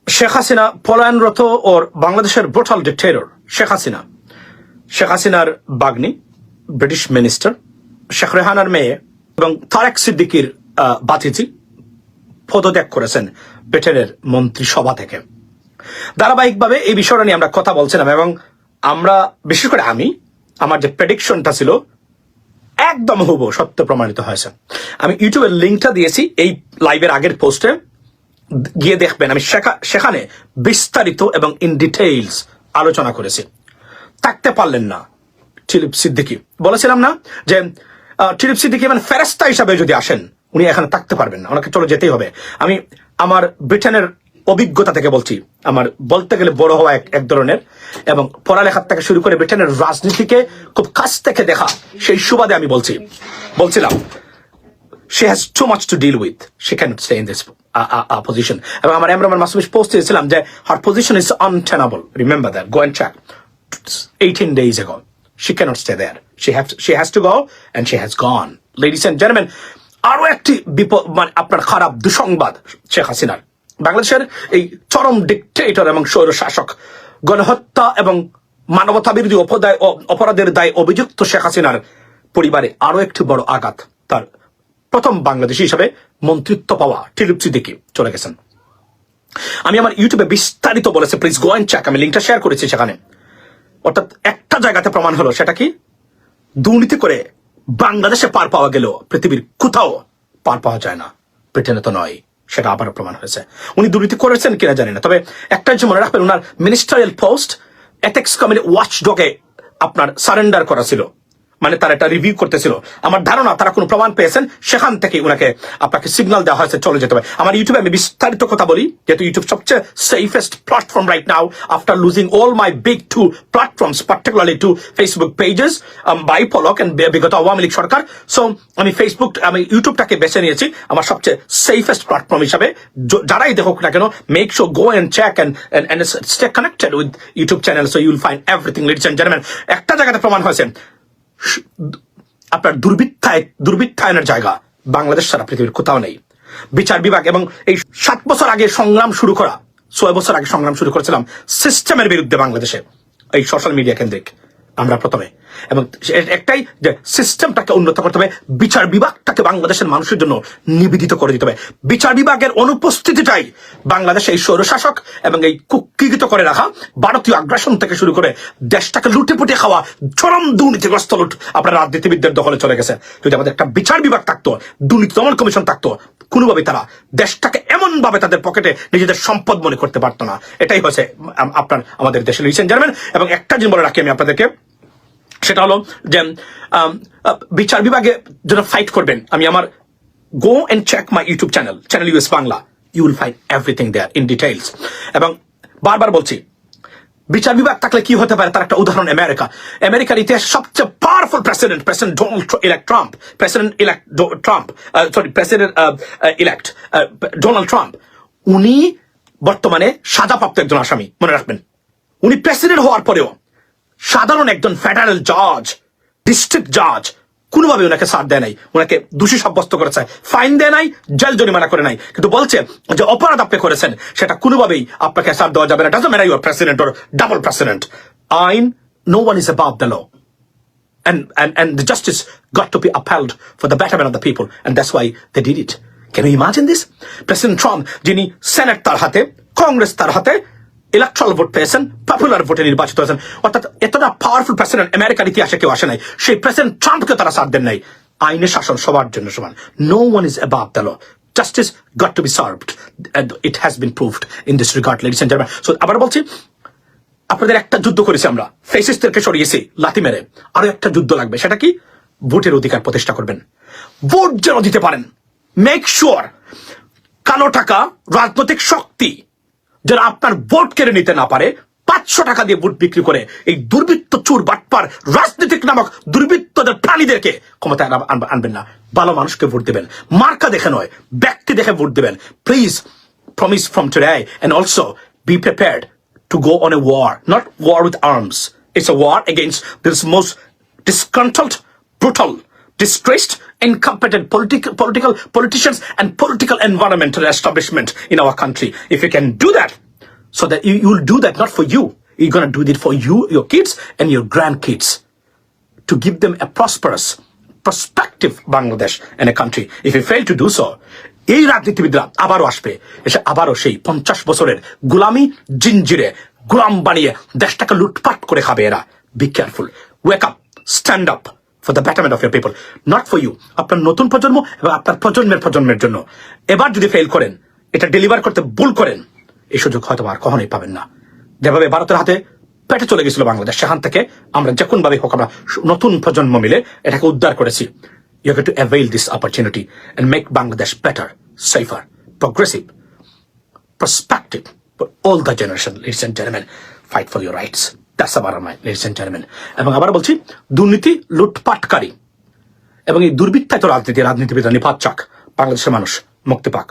শেখ হাসিনা পলায়নরত ওর বাংলাদেশের brutal dictator Sheikh হাসিনার বাগ্নি British minister Sheikh রেহানার মেয়ে এবং তারেক সিদ্দিকীর বাতিজি পদত্যাগ করেছেন ব্রিটেনের মন্ত্রিসভা থেকে। ধারাবাহিকভাবে এই বিষয়টা নিয়ে আমরা কথা বলছিলাম এবং আমরা বিশেষ করে আমার যে প্রেডিকশনটা ছিল একদম হুবহু সত্য প্রমাণিত হয়েছে। আমি ইউটিউবের লিঙ্কটা দিয়েছি এই লাইভের আগের পোস্টে, গিয়ে দেখবেন। আমি সেখানে বিস্তারিত এবং ইন ডিটেইলস আলোচনা করেছি। থাকতে পারলেন না টিলিপ সিদ্দিকী, বলেছিলাম না যে টিলিপ সিদ্দিকী মানে ফেরেস্তা হিসাবে যদি আসেন উনি এখানে থাকতে পারবেন না, ওনাকে চলে যেতেই হবে। আমি আমার ব্রিটেনের অভিজ্ঞতা থেকে বলছি, আমার বলতে গেলে বড় হওয়া এক ধরনের এবং পড়ালেখার থেকে শুরু করে ব্রিটেনের রাজনীতিকে খুব কাছ থেকে দেখা সেই সুবাদে আমি বলছিলাম she has too much to deal with, she cannot stay in this position. এবং আমার এমরান মাসুমিশ পোস্ট দিয়েছিলাম যে her position is untenable, remember that, go and check 18 days ago. She cannot stay there, she has to go and she has gone. Ladies and gentlemen, আরো একটি মানে আপনার খারাপ দুঃসংবাদ শেখ হাসিনার, বাংলাদেশের এই চরম ডিক্টেটর এবং স্বৈর শাসক, গণহত্যা এবং মানবতা বিরোধী অপরাধের দায়ে অভিযুক্ত শেখ হাসিনার পরিবারে আরো একটি বড় আঘাত। তার প্রথম বাংলাদেশী হিসাবে মন্ত্রিত্ব পাওয়া টিলিপ সিদ্দিকী চলে গেছেন। আমি আমার ইউটিউবে বিস্তারিত বলেছি, প্লিজ গো এন্ড চেক, আমি লিঙ্কটা শেয়ার করেছি সেখানে। অর্থাৎ একটা জায়গাতে প্রমাণ হলো, সেটা কি দুর্নীতি করে বাংলাদেশে পার পাওয়া গেল পৃথিবীর কোথাও পার পাওয়া যায় না, ব্রিটেনে তো নয়, সেটা আবারও প্রমাণ হয়েছে। উনি দুর্নীতি করেছেন কিনা জানি না, তবে একটা যে মনে রাখবেন, ওনার মিনিস্টারিয়াল পোস্ট এথিক্স কমিটি ওয়াচডগে আপনার সারেন্ডার করা ছিল, মানে তারা এটা রিভিউ করতেছিল। আমার ধারণা তারা কোনো প্রমাণ পেয়েছেন, সেখান থেকে ওনাকে আপনাকে সিগন্যাল দেওয়া হয়েছে চলে যেতে হবে। আমার ইউটিউবে আমি বিস্তারিত কথা বলি, যেহেতু ইউটিউব সবচেয়ে safest platform right now after losing all my big two platforms, particularly two Facebook pages by Palak and বিগত আওয়ামী লীগ সরকার। সো আমি ইউটিউবটাকে বেছে নিয়েছি আমার সবচেয়ে সেফেস্ট প্ল্যাটফর্ম হিসাবে। যারাই দেখুক না কেন, make sure go and check and stay connected with YouTube channel, so you will find everything. Ladies and gentleman, একটা জায়গাতে প্রমাণ হয়েছে আপনার দুর্বৃত্তায়নের জায়গা বাংলাদেশ ছাড়া পৃথিবীর কোথাও নেই। বিচার বিভাগ এবং এই 7 বছর আগে সংগ্রাম শুরু করা, 6 বছর আগে সংগ্রাম শুরু করেছিলাম সিস্টেমের বিরুদ্ধে বাংলাদেশে, এই সোশ্যাল মিডিয়া কেন্দ্রিক আমরা প্রথমে, এবং একটাই যে সিস্টেমটাকে উন্নত করতে হবে, বিচার বিভাগটাকে বাংলাদেশের মানুষের জন্য নিবেদিত করে দিতে হবে। বিচার বিভাগের অনুপস্থিতিটাই বাংলাদেশে এই স্বৈরশাসক এবং এই কুক্ষিগত করে রাখা ভারতীয় আগ্রাসন থেকে শুরু করে দেশটাকে লুটেপুটে খাওয়া চরম দুর্নীতিগ্রস্ত আপনার রাজনীতিবিদদের দখলে চলে গেছে। যদি আমাদের একটা বিচার বিভাগ থাকতো, দুর্নীতি দমন কমিশন থাকতো, কোনোভাবে তারা দেশটাকে এমন ভাবে তাদের পকেটে নিজেদের সম্পদ মনে করতে পারতো না। এটাই হচ্ছে আমাদের দেশের রিসেন্ট জার্মান। এবং একটা জিনিস বলে রাখি আমি আপনাদেরকে, সেটা হলো যে বিচার বিভাগে যারা ফাইট করবেন, আমি আমার go and check my YouTube channel US Bangla, you will find everything there in details. এবং বারবার বলছি, বিচার বিভাগ থাকলে কি হতে পারে তার একটা উদাহরণ আমেরিকার ইতিহাসে সবচেয়ে পাওয়ারফুল প্রেসিডেন্ট ডোনাল্ড ট্রাম্প, উনি বর্তমানে সাজাপ্রাপ্ত একজন আসামি, মনে রাখবেন। উনি প্রেসিডেন্ট হওয়ার পরেও সাধারণ একজন ফেডারেল জাজ, ডিস্ট্রিক্ট জাজ কোনোভাবে ওনাকে সাথ দেয় নাই, ওনাকে দোষী সাব্যস্ত করেছে, ফাইন দেয় নাই, জেল জরিমানা করে নাই, কিন্তু বলছে যে অপরাধ আপনি করেছেন সেটা কোনোভাবেই আপনাকে সাথ দেওয়া যাবে না। Doesn't matter you are president or double president, আইন, no one is above the law, and the justice got to be upheld for the betterment of the people, and that's why they did it. Can you imagine this? President Trump, যিনি senate তার হাতে, কংগ্রেস তার হাতে, electoral vote পেয়েছেন, popular ভোটে নির্বাচিত হয়েছেন, অর্থাৎ এতটা পাওয়ারফুল প্রেসিডেন্ট আমেরিকার ইতিহাসে কেউ আসে নাই। সেই প্রেসিডেন্ট ট্রাম্পকে তারা সাথ দেন নাই। আইনের শাসন সবার জন্য সমান, no one is above the law, justice got to be served, and it has been proved in this regard, ladies and gentlemen. So আবার বলছি, আপনাদের একটা যুদ্ধ করেছি আমরা, ফেসিস্টদেরকে সরিয়েছি লাথি মেরে, আরো একটা যুদ্ধ লাগবে, সেটা কি? ভোটের অধিকার প্রতিষ্ঠা করবেন, ভোট যেন দিতে পারেন। মেক শিওর কালো টাকা, রাজনৈতিক শক্তি যারা আপনার ভোট কেড়ে নিতে না পারে, 500 টাকা দিয়ে ভোট বিক্রি করে এই দুর্বৃত্ত চোর বাটপার রাজনীতিক নামক দুর্বৃত্তদের প্রাণীদেরকে ক্ষমতায় আনবেন না। ভালো মানুষকে ভোট দেবেন, মার্কা দেখে নয়, ব্যক্তি দেখে ভোট দেবেন। Please promise from today, and also be prepared to go on a war, not war with arms. It's a war against this most disgruntled, brutal, disgraced, incompetent politicians and political environmental establishment in our country. If you can do that, so that you will do that not for you. You're going to do it for you, your kids, and your grandkids, to give them a prosperous, prospective Bangladesh and a country. If you fail to do so, এই রাজনীতিবিদরা আবারও আসবে, এসে আবারও সেই 50 বছরের গোলামি জিঞ্জিরে গোলাম বানিয়ে দেশটাকে লুটপাট করে খাবে এরা। Be careful, wake up, stand up for the betterment of your people, not for you. আপনার নতুন প্রজন্ম এবং আপনার প্রজন্মের জন্য। এবার যদি ফেল করেন, এটা ডেলিভার করতে ভুল করেন, এই সুযোগ হয়তো আর কখনোই পাবেন না। যেভাবে ভারতের হাতে পেটে চলে গেছিল বাংলাদেশ, সেখান থেকে আমরা যে কোনভাবে হোক আমরা নতুন প্রজন্ম মিলে এটাকে উদ্ধার করেছি। You have to avail this opportunity and make Bangladesh better, safer, progressive, prospective for all the generation. Ladies and gentlemen, fight for your rights. That's our mind, ladies and gentlemen. এবং আবার বলছি, দুর্নীতি, লুটপাটকারী এবং এই দুর্বৃত্তায়িত রাজনীতিবিদরা নিপাত চাক, বাংলাদেশের মানুষ মুক্তি পাক।